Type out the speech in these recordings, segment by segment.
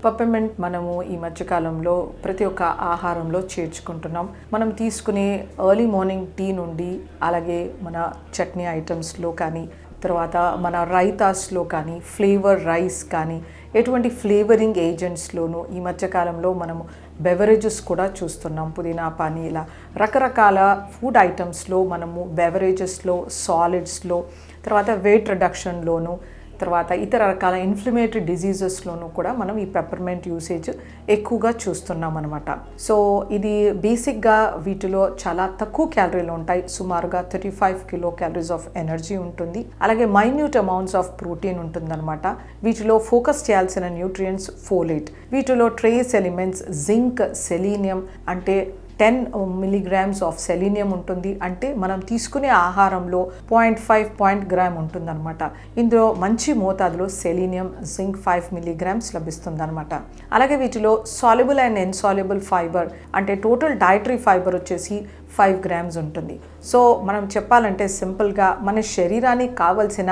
Peppermint మనము ఈ మధ్యకాలంలో ప్రతి ఒక్క ఆహారంలో చేర్చుకుంటున్నాం. మనం తీసుకునే ఎర్లీ మార్నింగ్ టీ నుండి అలాగే మన చట్నీ ఐటమ్స్లో కానీ తర్వాత మన రైతాస్లో కానీ ఫ్లేవర్ రైస్ కానీ ఎటువంటి ఫ్లేవరింగ్ ఏజెంట్స్లోనూ ఈ మధ్యకాలంలో మనము బెవరేజెస్ కూడా చూస్తున్నాం. పుదీనా పానీ ఇలా రకరకాల ఫుడ్ ఐటమ్స్లో మనము బెవరేజెస్లో సాలిడ్స్లో తర్వాత వెయిట్ రిడక్షన్లోను తర్వాత ఇతర రకాల ఇన్ఫ్లమేటరీ డిజీజెస్లోనూ కూడా మనం ఈ పెప్పర్మెంట్ యూసేజ్ ఎక్కువగా చూస్తున్నాం అనమాట. సో ఇది బేసిక్గా వీటిలో చాలా తక్కువ క్యాలరీలు ఉంటాయి. సుమారుగా 35 కిలో క్యాలరీస్ ఆఫ్ ఎనర్జీ ఉంటుంది. అలాగే మైన్యూట్ అమౌంట్స్ ఆఫ్ ప్రోటీన్ ఉంటుందన్నమాట. వీటిలో ఫోకస్ చేయాల్సిన న్యూట్రియంట్స్ ఫోలేట్, వీటిలో ట్రేస్ ఎలిమెంట్స్ జింక్, సెలీనియం అంటే 10 మిలీగ్రామ్స్ ఆఫ్ సెలీనియం ఉంటుంది. అంటే మనం తీసుకునే ఆహారంలో 0.5 గ్రామ్ ఉంటుందన్నమాట. ఇందులో మంచి మోతాదులో సెలీనియం, జింక్ 5 మిలీగ్రామ్స్ లభిస్తుందన్నమాట. అలాగే వీటిలో సాల్యుబుల్ అండ్ ఇన్సాల్యుబుల్ ఫైబర్ అంటే టోటల్ డైటరీ ఫైబర్ వచ్చేసి 5 గ్రామ్స్ ఉంటుంది. సో మనం చెప్పాలంటే సింపుల్గా మన శరీరానికి కావలసిన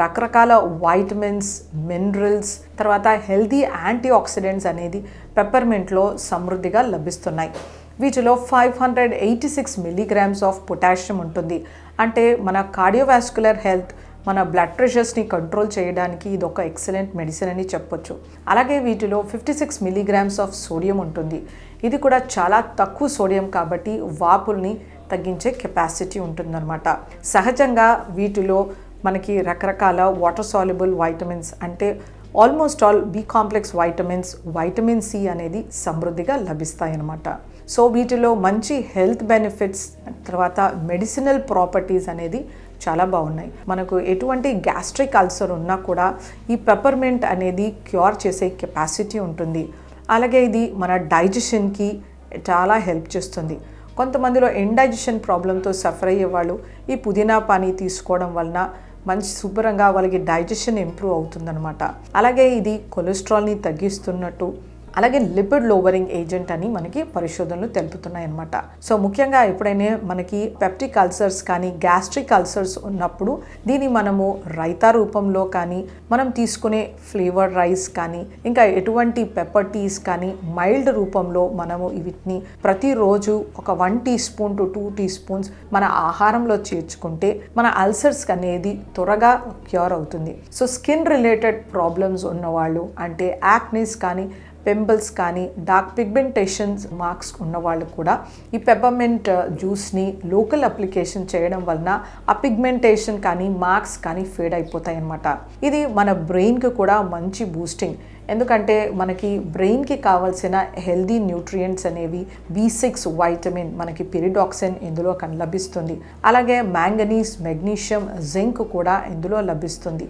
రకరకాల వైటమిన్స్, మినరల్స్ తర్వాత హెల్తీ యాంటీ ఆక్సిడెంట్స్ అనేది పెప్పర్మెంట్లో సమృద్ధిగా లభిస్తున్నాయి. వీటిలో 586 మిలీగ్రామ్స్ ఆఫ్ పొటాషియం ఉంటుంది. అంటే మన కార్డియోవాస్కులర్ హెల్త్, మన బ్లడ్ ప్రెషర్స్ని కంట్రోల్ చేయడానికి ఇది ఒక ఎక్సలెంట్ మెడిసిన్ అని చెప్పొచ్చు. అలాగే వీటిలో 56 మిలీగ్రామ్స్ ఆఫ్ సోడియం ఉంటుంది. ఇది కూడా చాలా తక్కువ సోడియం కాబట్టి వాపుల్ని తగ్గించే కెపాసిటీ ఉంటుందన్నమాట. సహజంగా వీటిలో మనకి రకరకాల వాటర్ సాల్యుబుల్ వైటమిన్స్ అంటే almost all B complex vitamins, vitamin C అనేది సమృద్ధిగా లభిస్తాయి అన్నమాట. సో వీటిలో మంచి హెల్త్ బెనిఫిట్స్ తర్వాత మెడిసినల్ ప్రాపర్టీస్ అనేది చాలా బాగున్నాయి. మనకు ఎటువంటి గ్యాస్ట్రిక్ అల్సర్ ఉన్నా కూడా ఈ పెప్పర్మెంట్ అనేది క్యూర్ చేసే కెపాసిటీ ఉంటుంది. అలాగే ఇది మన డైజెషన్కి చాలా హెల్ప్ చేస్తుంది. కొంతమందిలో ఇండైజెషన్ ప్రాబ్లంతో సఫర్ అయ్యే వాళ్ళు ఈ పుదీనా పానీ తీసుకోవడం వలన మంచి శుభ్రంగా వాళ్ళకి డైజెషన్ ఇంప్రూవ్ అవుతుందన్నమాట. అలాగే ఇది కొలెస్ట్రాల్ని తగ్గిస్తున్నట్టు అలాగే లిపిడ్ లోవరింగ్ ఏజెంట్ అని మనకి పరిశోధనలు తెలుపుతున్నాయి అన్నమాట. సో ముఖ్యంగా ఎప్పుడైనా మనకి పెప్టిక్ అల్సర్స్ కానీ గ్యాస్ట్రిక్ అల్సర్స్ ఉన్నప్పుడు దీన్ని మనము రైతా రూపంలో కానీ మనం తీసుకునే ఫ్లేవర్ రైస్ కానీ ఇంకా ఎటువంటి పెప్పర్ టీస్ కానీ మైల్డ్ రూపంలో మనము వీటిని ప్రతిరోజు ఒక 1 teaspoon to 2 teaspoons మన ఆహారంలో చేర్చుకుంటే మన అల్సర్స్ అనేది త్వరగా క్యూర్ అవుతుంది. సో స్కిన్ రిలేటెడ్ ప్రాబ్లమ్స్ ఉన్నవాళ్ళు అంటే యాక్నీస్ కానీ పింపుల్స్ కానీ డార్క్ పిగ్మెంటేషన్స్ మార్క్స్ ఉన్నవాళ్ళు కూడా ఈ పెప్పర్మెంట్ జ్యూస్ని లోకల్ అప్లికేషన్ చేయడం వలన ఆ పిగ్మెంటేషన్ కానీ మార్క్స్ కానీ ఫేడ్ అయిపోతాయి అన్నమాట. ఇది మన బ్రెయిన్కి కూడా మంచి బూస్టింగ్. ఎందుకంటే మనకి బ్రెయిన్కి కావాల్సిన హెల్దీ న్యూట్రియంట్స్ అనేవి B6 వైటమిన్, మనకి పిరిడాక్సిన్ ఇందులో లభిస్తుంది. అలాగే మ్యాంగనీస్, మెగ్నీషియం, జింక్ కూడా ఇందులో లభిస్తుంది.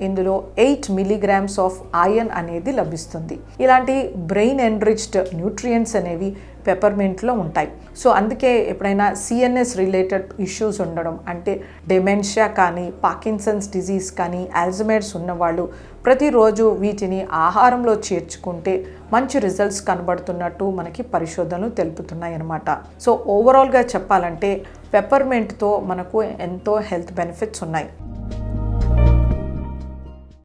ఇందులో 8 మిలీగ్రామ్స్ ఆఫ్ ఐరన్ అనేది లభిస్తుంది. ఇలాంటి బ్రెయిన్ ఎన్రిచ్డ్ న్యూట్రియంట్స్ అనేవి పెప్పర్మెంట్లో ఉంటాయి. సో అందుకే ఎప్పుడైనా CNS రిలేటెడ్ ఇష్యూస్ ఉండడం అంటే డెమెన్షియా కానీ పార్కిన్సన్స్ డిజీజ్ కానీ ఆల్జైమర్స్ ఉన్నవాళ్ళు ప్రతిరోజు వీటిని ఆహారంలో చేర్చుకుంటే మంచి రిజల్ట్స్ కనబడుతున్నట్టు మనకి పరిశోధనలు తెలుపుతున్నాయి అన్నమాట. సో ఓవరాల్గా చెప్పాలంటే పెప్పర్మెంట్తో మనకు ఎంతో హెల్త్ బెనిఫిట్స్ ఉన్నాయి.